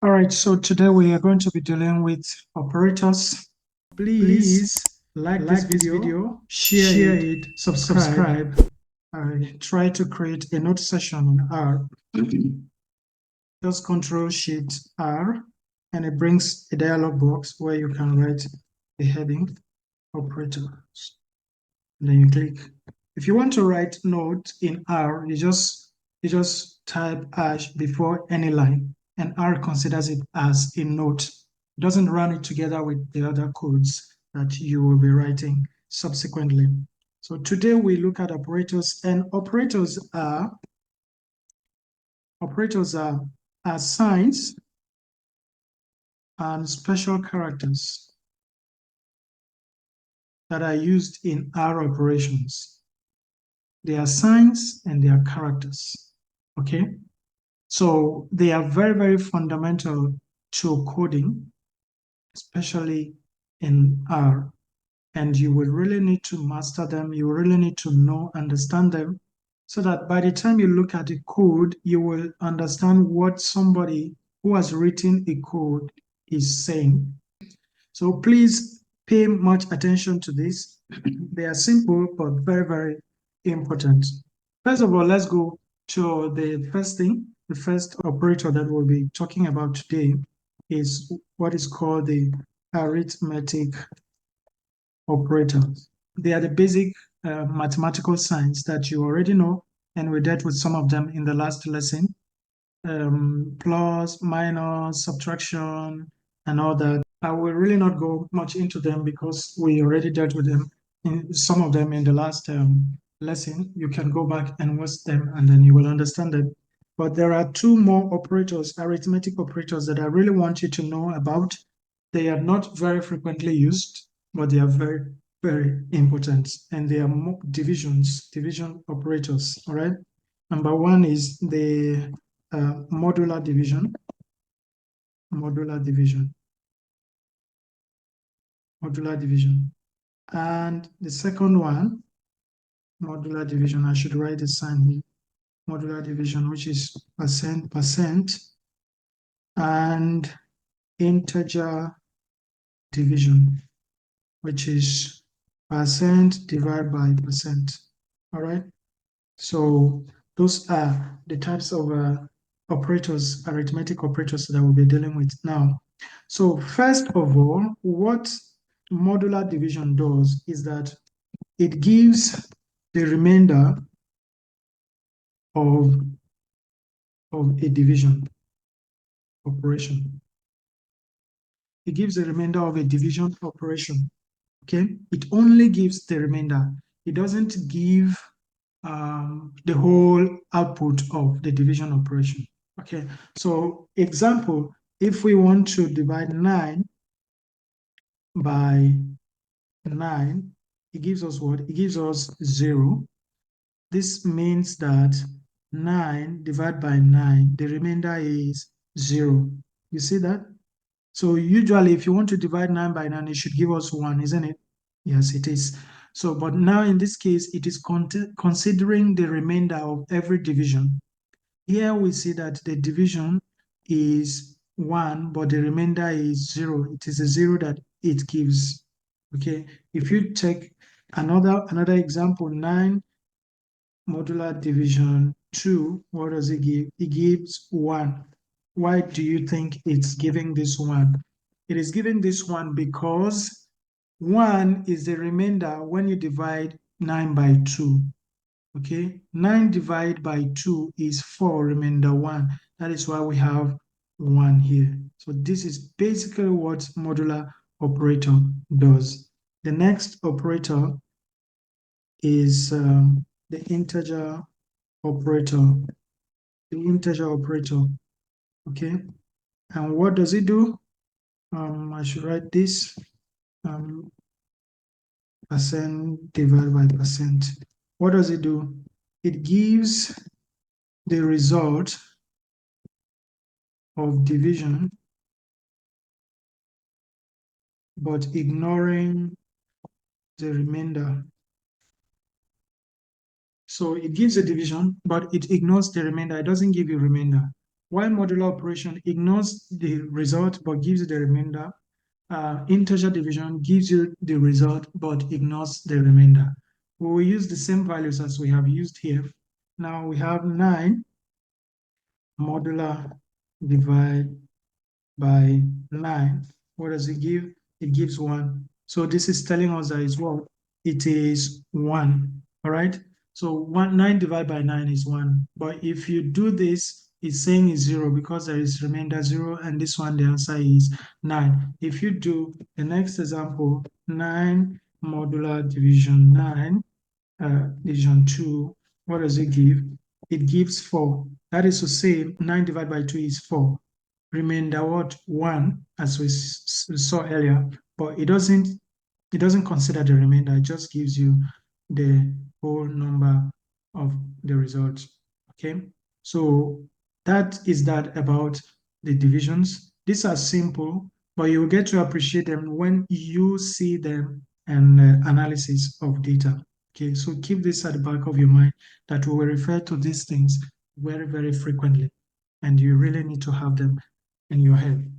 All right, so today we are going to be dealing with operators. Please like this video, share it, subscribe. I try to create a note session in R. Just Control Shift R, and it brings a dialog box where you can write the heading operators. And then you click. If you want to write note in R, you just type hash before any line, and R considers it as a note. It doesn't run it together with the other codes that you will be writing subsequently. So today we look at operators, and operators are signs and special characters that are used in R operations. They are signs and they are characters. Okay? So they are very, very fundamental to coding, especially in R. And you will really need to master them. You really need to understand them, so that by the time you look at the code, you will understand what somebody who has written a code is saying. So please pay much attention to this. They are simple, but very, very important. First of all, let's go to the first thing. The first operator that we'll be talking about today is what is called the arithmetic operators. They are the basic mathematical signs that you already know, and we dealt with some of them in the last lesson. Plus, minus, subtraction, and all that. I will really not go much into them because we already dealt with them in some of them in the last lesson. You can go back and watch them, and then you will understand them. But there are two more operators, arithmetic operators, that I really want you to know about. They are not very frequently used, but they are very, very important, and they are division operators. All right. Number one is the modular division, modular division, modular division. And the second one, modular division, I should write the sign here, modular division, which is percent, and integer division, which is percent divided by percent. All right. So those are the types of operators, arithmetic operators that we'll be dealing with now. So first of all, what modular division does is that it gives the remainder of, a division operation. It gives the remainder of a division operation. Okay, it only gives the remainder. It doesn't give the whole output of the division operation. Okay, so example, if we want to divide 9 by 9, it gives us what? It gives us 0. This means that 9 divided by 9, the remainder is 0. You see that? So usually if you want to divide 9 by 9, it should give us 1, isn't it? Yes, it is. So, but now in this case, it is considering the remainder of every division. Here we see that the division is 1, but the remainder is 0. It is a 0 that it gives. Okay, if you take another example, 9 modular division 2, what does it give? It gives 1. Why do you think it's giving this 1? It is giving this 1 because 1 is the remainder when you divide 9 by 2. Okay, 9 divided by 2 is 4, remainder 1. That is why we have 1 here. So this is basically what modular operator does. The next operator is the integer operator. The integer operator. Okay, and what does it do? I should write this. Percent divided by percent. What does it do? It gives the result of division, but ignoring the remainder. So it gives a division, but it ignores the remainder. It doesn't give you remainder. While modular operation ignores the result but gives you the remainder, integer division gives you the result but ignores the remainder. We will use the same values as we have used here. Now we have 9 modular divide by 9. What does it give? It gives 1. So this is telling us that it's what? It is 1. All right? So 9 divided by 9 is 1. But if you do this, it's saying it's 0 because there is remainder 0, and this one, the answer is 9. If you do the next example, 9 modular division 9, division 2, what does it give? It gives 4. That is to say, 9 divided by 2 is 4. Remainder what? 1, as we saw earlier, but it doesn't consider the remainder. It just gives you the whole number of the result. Okay, so that is that about the divisions. These are simple, but you will get to appreciate them when you see them and analysis of data. Okay, so keep this at the back of your mind that we will refer to these things very, very frequently, and you really need to have them in your head.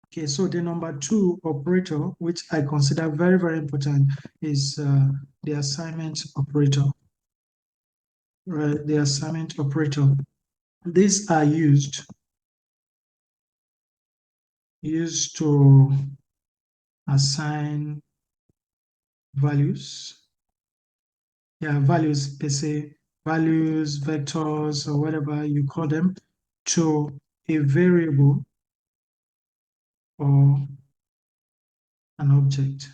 Okay, so the number 2 operator, which I consider very, very important, is the assignment operator. Right, the assignment operator. These are used to assign values. Yeah, values per se, values, vectors, or whatever you call them, to a variable or an object.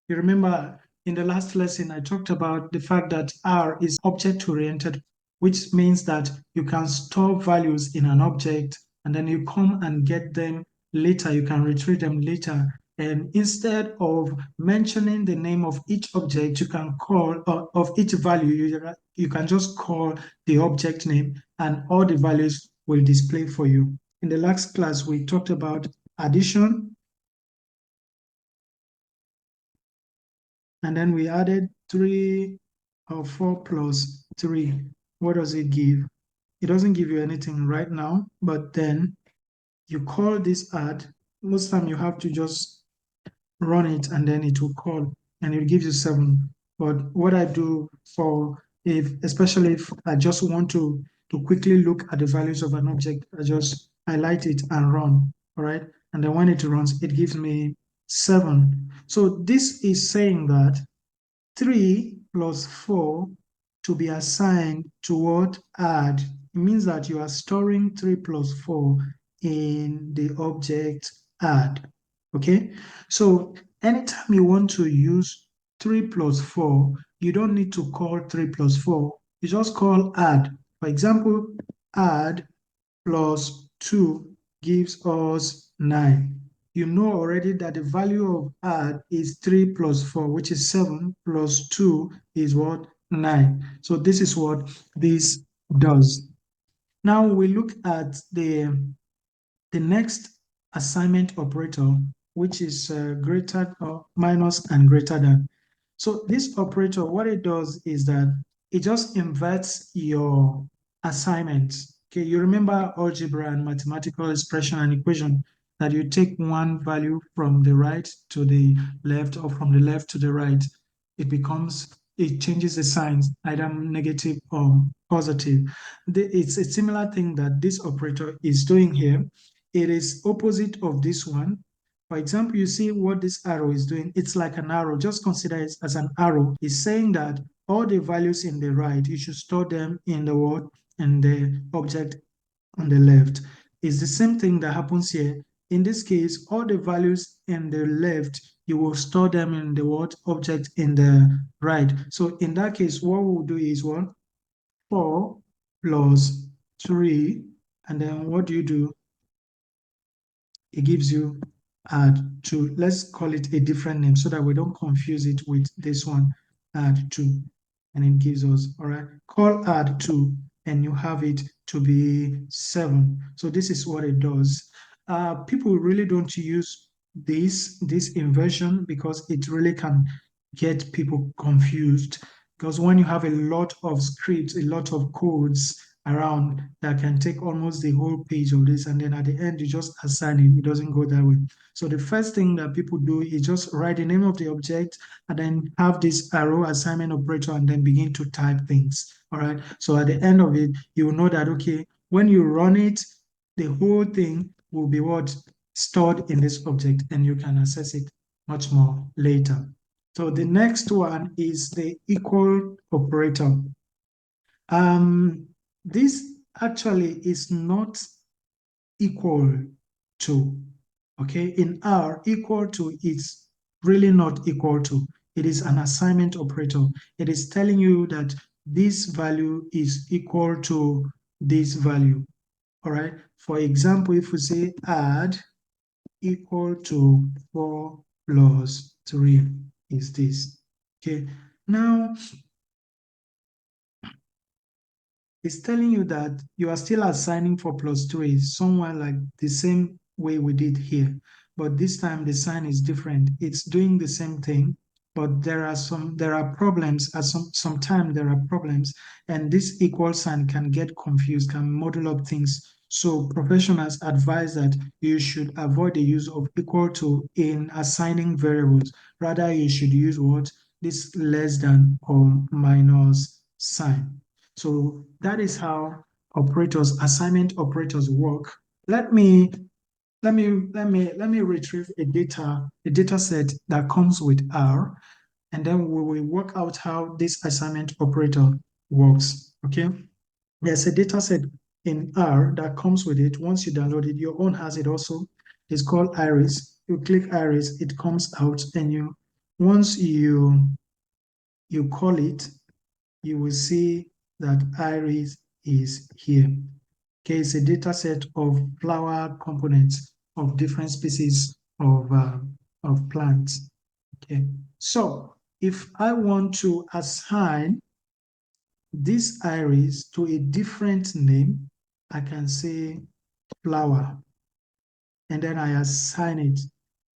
You remember in the last lesson, I talked about the fact that R is object-oriented, which means that you can store values in an object and then you come and get them later. You can retrieve them later. And instead of mentioning the name of each object, you can call, of each value, you can just call the object name and all the values will display for you. In the last class, we talked about addition, and then we added 3 or 4 plus 3. What does it give? It doesn't give you anything right now, but then you call this add. Most time you have to just run it and then it will call and it gives you 7. But what I do for, especially if I just want to quickly look at the values of an object, I just highlight it and run. All right. And then when it runs, it gives me 7. So this is saying that 3 plus 4 to be assigned to what? Add. It means that you are storing 3 plus 4 in the object add. Okay? So anytime you want to use 3 plus 4, you don't need to call 3 plus 4. You just call add. For example, add plus 2 gives us 9. You know already that the value of add is 3 plus 4, which is 7, plus 2 is what? 9. So this is what this does. Now we look at the next assignment operator, which is greater or minus and greater than. So this operator, what it does is that it just inverts your assignments. Okay, you remember algebra and mathematical expression and equation that you take one value from the right to the left or from the left to the right. It changes the signs, either negative or positive. It's a similar thing that this operator is doing here. It is opposite of this one. For example, you see what this arrow is doing. It's like an arrow. Just consider it as an arrow. It's saying that all the values in the right, you should store them in the word and the object on the left. It's the same thing that happens here. In this case, all the values in the left, you will store them in the word object in the right. So in that case, what we'll do is what? 4 plus 3. And then what do? It gives you add 2. Let's call it a different name so that we don't confuse it with this one, add 2. And it gives us, all right, call add 2, and you have it to be 7. So this is what it does. People really don't use this inversion because it really can get people confused. Because when you have a lot of scripts, a lot of codes, around that can take almost the whole page of this, and then at the end you just assign it. It doesn't go that way. So the first thing that people do is just write the name of the object and then have this arrow assignment operator and then begin to type things. All right. So at the end of it, you will know that, okay, when you run it, the whole thing will be what stored in this object, and you can access it much more later. So the next one is the equal operator. This actually is not equal to, okay? In R, equal to is really not equal to. It is an assignment operator. It is telling you that this value is equal to this value, all right? For example, if we say add equal to 4 plus 3 is this, okay? Now, it's telling you that you are still assigning 4 plus 3 somewhere like the same way we did here. But this time the sign is different. It's doing the same thing, but there are problems. At sometimes there are problems, and this equal sign can get confused, can muddle up things. So professionals advise that you should avoid the use of equal to in assigning variables. Rather, you should use what? This less than or minus sign. So that is how operators, assignment operators work. Let me retrieve a data set that comes with R, and then we will work out how this assignment operator works. Okay. There's a data set in R that comes with it. Once you download it, your own has it also. It's called Iris. You click Iris, it comes out, and once you call it, you will see that iris is here. Okay, it's a data set of flower components of different species of plants. Okay, so if I want to assign this iris to a different name, I can say flower, and then I assign it.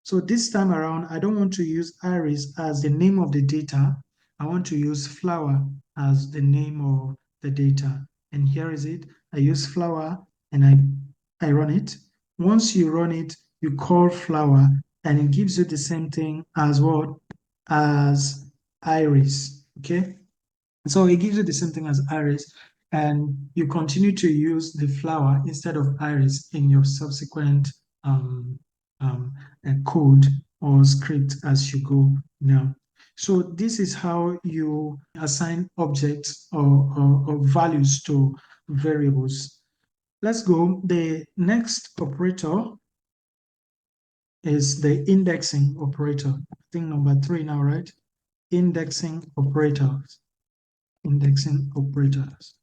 So this time around, I don't want to use iris as the name of the data. I want to use flower as the name of the data. And here is it. I use flower and I run it. Once you run it, you call flower and it gives you the same thing as what? As iris. Okay. So it gives you the same thing as iris, and you continue to use the flower instead of iris in your subsequent um, um, code or script as you go now. So this is how you assign objects or values to variables. Let's go. The next operator is the indexing operator. I think number 3 now, right? Indexing operators. Indexing operators.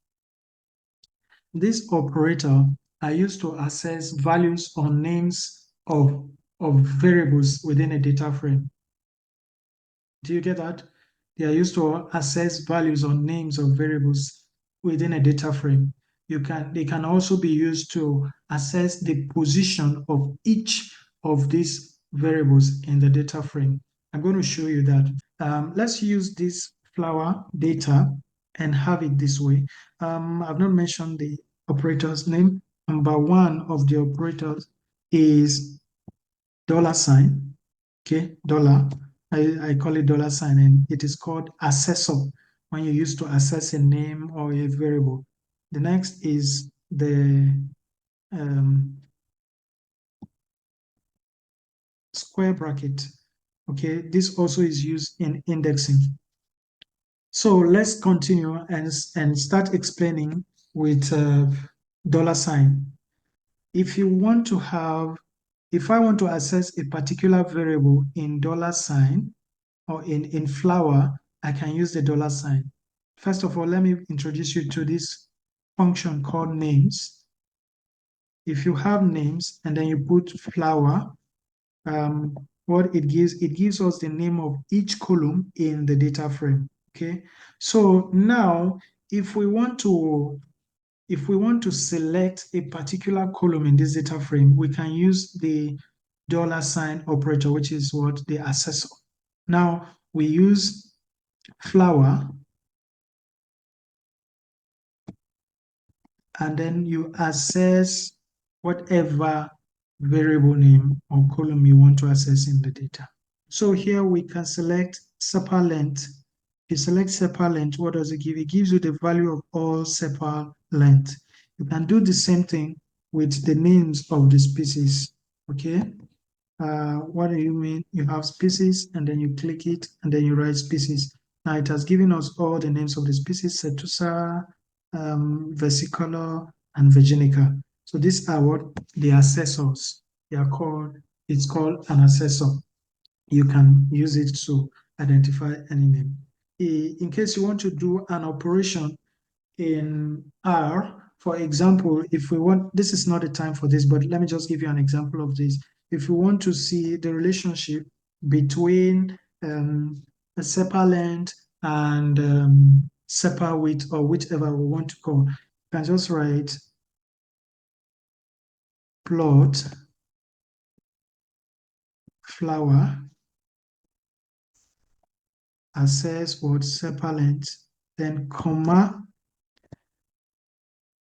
This operator are used to access values or names of variables within a data frame. Do you get that? They are used to access values or names of variables within a data frame. They can also be used to access the position of each of these variables in the data frame. I'm going to show you that. Let's use this flower data and have it this way. I've not mentioned the operator's name. Number one of the operators is dollar sign. Okay, dollar. I call it dollar sign, and it is called assessor when you use to assess a name or a variable. The next is the square bracket. Okay, this also is used in indexing. So let's continue and start explaining with dollar sign. If you want to have, if I want to access a particular variable in dollar sign or in flower, I can use the dollar sign. First of all, let me introduce you to this function called names. If you have names and then you put flower, what it gives us the name of each column in the data frame. Okay, so now if we want to select a particular column in this data frame, we can use the dollar sign operator, which is what the assessor. Now we use flower and then you access whatever variable name or column you want to access in the data. So here we can select sepal length. If you select sepal length, what does it give? It gives you the value of all sepal length. You can do the same thing with the names of the species. Okay. What do you mean? You have species and then you click it and then you write species. Now it has given us all the names of the species: Cetusa, versicolor, and virginica. So these are what the assessors they are called. It's called an assessor. You can use it to identify any name. In case you want to do an operation in R, for example, if we want, this is not the time for this, but let me just give you an example of this. If we want to see the relationship between a sepal length and sepal width, or whichever we want to call, you can just write plot flower, assess what sepal length, then comma,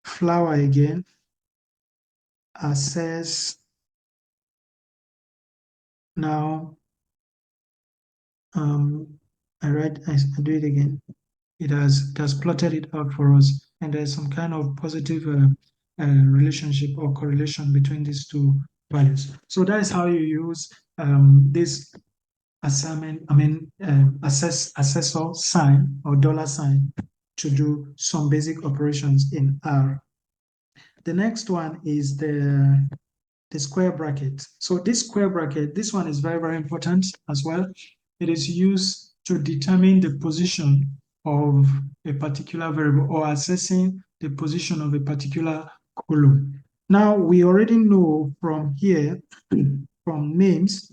flower again, assess. Now I do it again. It has plotted it out for us, and there's some kind of positive relationship or correlation between these two values. So that is how you use this assignment, assessor sign or dollar sign to do some basic operations in R. The next one is the square bracket. So this square bracket, this one is very, very important as well. It is used to determine the position of a particular variable or assessing the position of a particular column. Now, we already know from here, from names,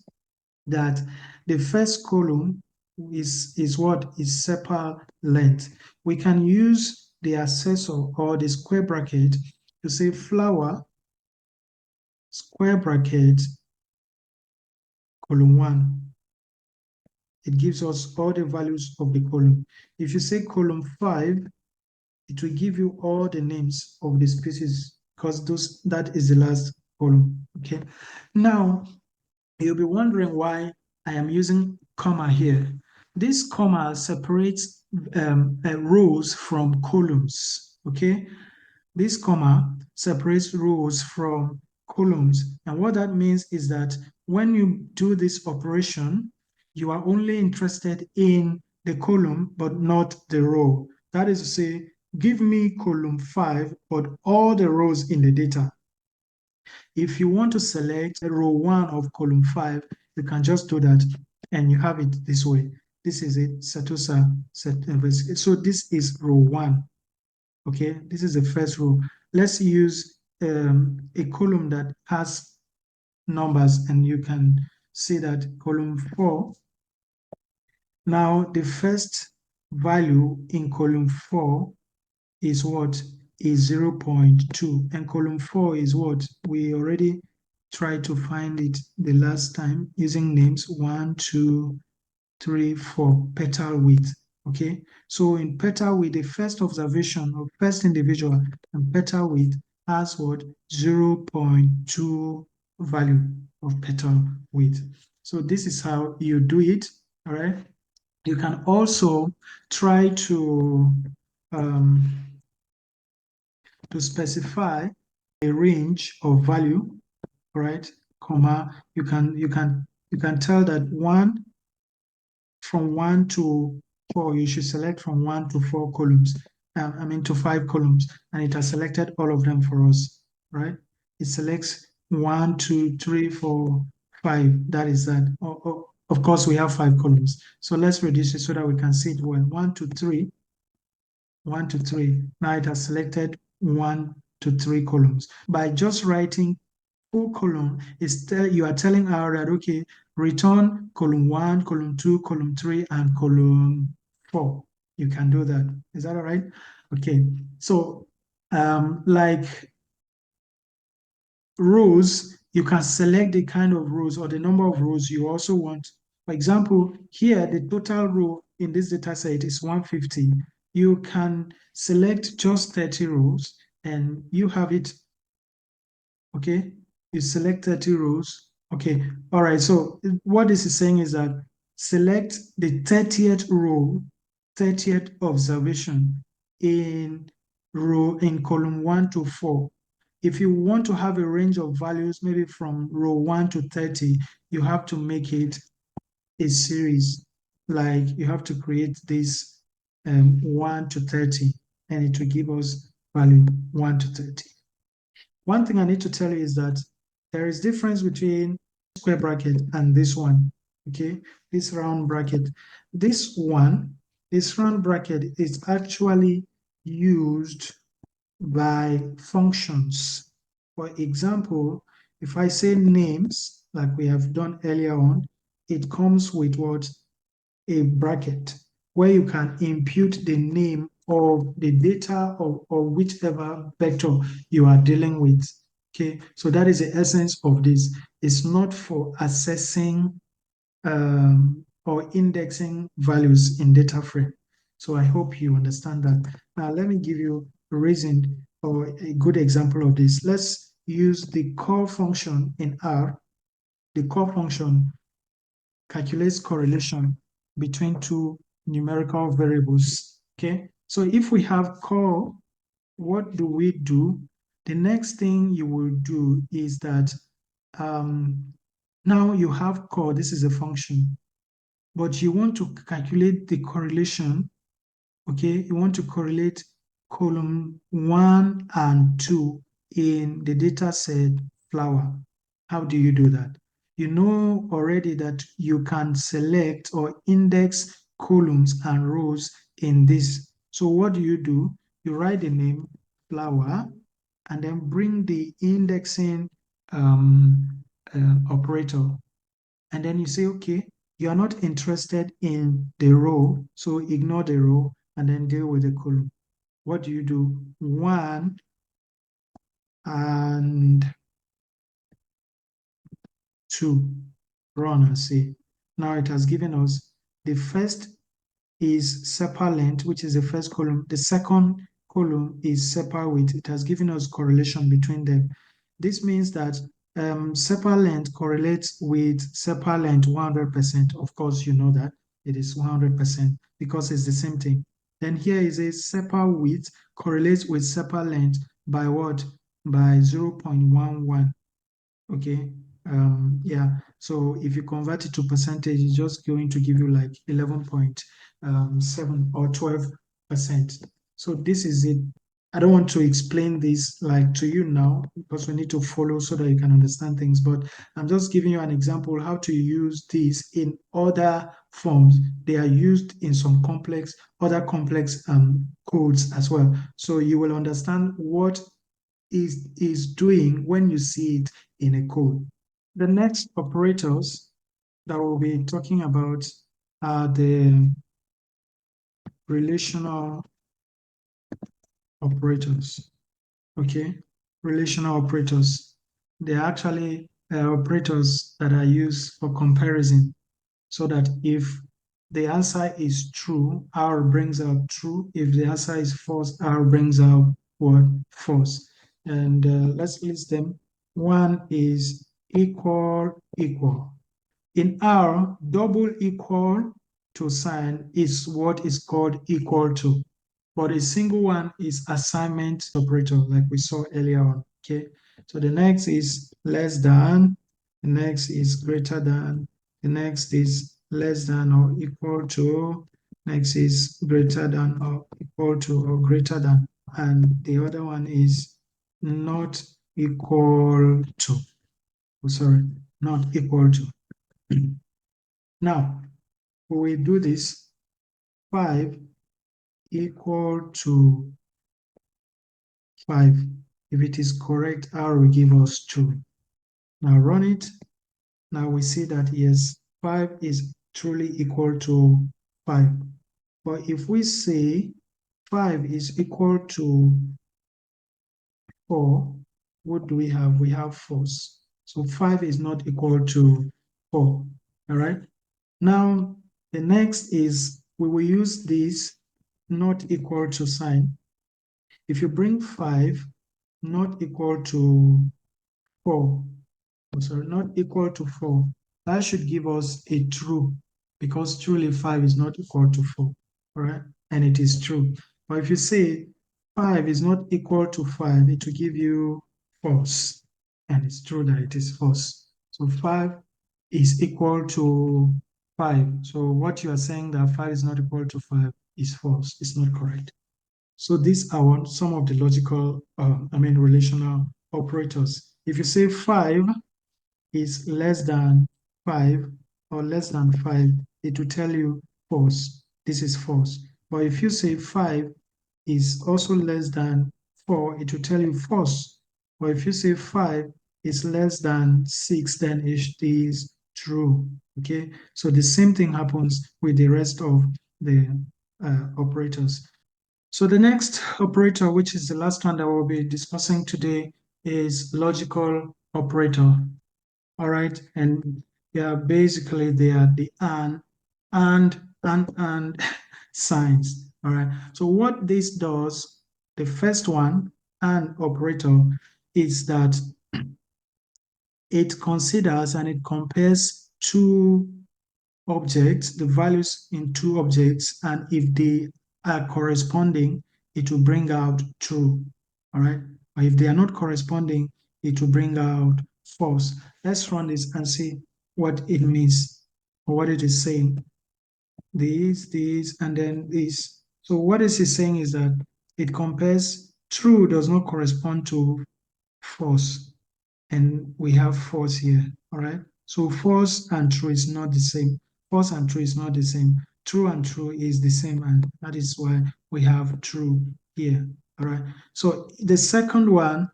that the first column is what is sepal length. We can use the assessor or the square bracket to say flower square bracket column 1. It gives us all the values of the column. If you say column 5, it will give you all the names of the species because that is the last column. Okay. Now, you'll be wondering why I am using comma here. This comma separates rows from columns. Okay. This comma separates rows from columns. And what that means is that when you do this operation, you are only interested in the column, but not the row. That is to say, give me column 5, but all the rows in the data. If you want to select row 1 of column 5, you can just do that and you have it this way. This is it, Setosa. So this is row 1. Okay, this is the first row. Let's use a column that has numbers, and you can see that column 4. Now, the first value in column 4 is what? Is 0.2. And column 4 is what? We already tried to find it the last time using names 1, 2, 3, 4, petal width. Okay, so in petal width, the first observation of first individual and petal width has what? 0.2 value of petal width. So this is how you do it. All right. You can also try to specify a range of value, right? Comma. You can tell that from 1 to 4, you should select from 1 to 4 columns. To 5 columns, and it has selected all of them for us, right? It selects 1, 2, 3, 4, 5. That is that. Of course, we have 5 columns. So let's reduce it so that we can see it well. 1 to 3, 1 to 3. Now it has selected 1 to 3 columns. By just writing full column, you are telling R that, okay, return column 1, column 2, column 3, and column 4. You can do that. Is that all right? Okay. So, like rows, you can select the kind of rows or the number of rows you also want. For example, here, the total row in this data set is 150. You can select just 30 rows, and you have it, okay? You select 30 rows. Okay, all right. So what this is saying is that select the 30th row, 30th observation in in column 1 to 4. If you want to have a range of values, maybe from row 1 to 30, you have to make it a series. Like you have to create this 1 to 30, and it will give us value 1 to 30. One thing I need to tell you is that there is difference between square bracket and this one, okay? This round bracket. This one, this round bracket is actually used by functions. For example, if I say names, like we have done earlier on, it comes with what? A bracket where you can impute the name of the data or whichever vector you are dealing with. Okay, so that is the essence of this. It's not for assessing or indexing values in data frame. So I hope you understand that. Now let me give you a reason or a good example of this. Let's use the core function in R. The core function calculates correlation between two numerical variables. Okay, so if we have core, what do we do? The next thing you will do is that now you have core, this is a function, but you want to calculate the correlation. Okay, you want to correlate column 1 and 2 in the data set flower. How do you do that? You know already that you can select or index columns and rows in this. So what do? You write the name flower and then bring the indexing operator, and then you say, okay, you are not interested in the row, so ignore the row and then deal with the column. What do? 1 and 2. Run and see. Now it has given us the first is separ length, which is the first column. The second column is separ width. It has given us correlation between them. This means that separ length correlates with separ length 100%. Of course, you know that it is 100% because it's the same thing. Then here is a separ width correlates with separ length by what? By 0.11. Okay. Yeah. So if you convert it to percentage, it's just going to give you like 11.7 or 12%. So this is it. I don't want to explain this like to you now because we need to follow so that you can understand things. But I'm just giving you an example how to use this in other forms. They are used in some other complex codes as well. So you will understand what is doing when you see it in a code. The next operators that we'll be talking about are the relational operators. Okay, relational operators. They're actually operators that are used for comparison so that if the answer is true, R brings out true. If the answer is false, R brings out what? False. And let's list them. One is equal, equal. In R, double equal to sign is what is called equal to. But a single one is assignment operator, like we saw earlier on. Okay. So the next is less than, the next is greater than, the next is less than or equal to, next is greater than or equal to or greater than, and the other one is not equal to. Oh, sorry, not equal to. Now, we will do this 5 equal to 5. If it is correct, R will give us true. Now run it. Now we see that yes, 5 is truly equal to 5. But if we say 5 is equal to 4, what do we have? We have false. So 5 is not equal to 4. All right. Now, the next is we will use this not equal to sign. if you bring 5 not equal to 4, sorry, not equal to 4, that should give us a true, because truly 5 is not equal to 4, all right? And it is true. But if you say 5 is not equal to 5, it will give you false. And it's true that it is false. So 5 is equal to 5. So what you are saying that 5 is not equal to 5 is false. It's not correct. So these are some of the logical, relational operators. If you say 5 is less than 5 or less than 5, it will tell you false. This is false. But if you say 5 is also less than 4, it will tell you false. But if you say 5 is less than 6, then it is true. Okay, so the same thing happens with the rest of the operators. So the next operator, which is the last one that we'll be discussing today, is logical operator. All right, and yeah, basically they are the and signs. All right, so what this does, the first one, and operator, is that it considers and it compares two objects, the values in two objects, and if they are corresponding, it will bring out true. All right, but if they are not corresponding, it will bring out false. Let's run this and see what it means or what it is saying. These, and then this. So what this is saying is that it compares true does not correspond to false, and we have false here. All right, so false and true is not the same. False and true is not the same. True and true is the same, and that is why we have true here. All right, so the second one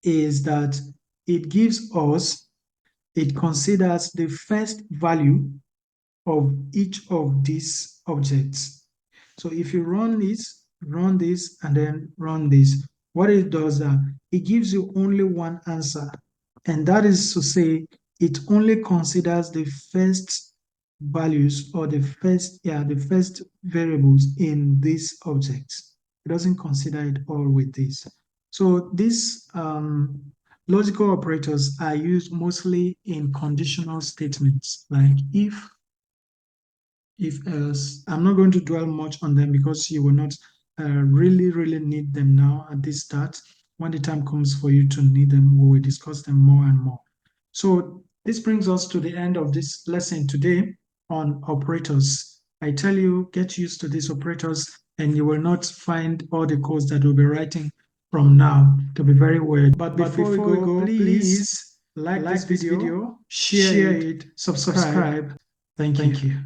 is that it gives us, it considers the first value of each of these objects. So if you run this, and then run this, what it does that it gives you only one answer. And that is to say, it only considers the first values, or the first variables in these objects. It doesn't consider it all with this. So these logical operators are used mostly in conditional statements, like if else. I'm not going to dwell much on them because you will not really need them now at this start. When the time comes for you to need them, we will discuss them more and more. So this brings us to the end of this lesson today on operators. I tell you, get used to these operators and you will not find all the codes that we'll be writing from now to be very weird. But before we go, please like this video, share it, subscribe. Thank you.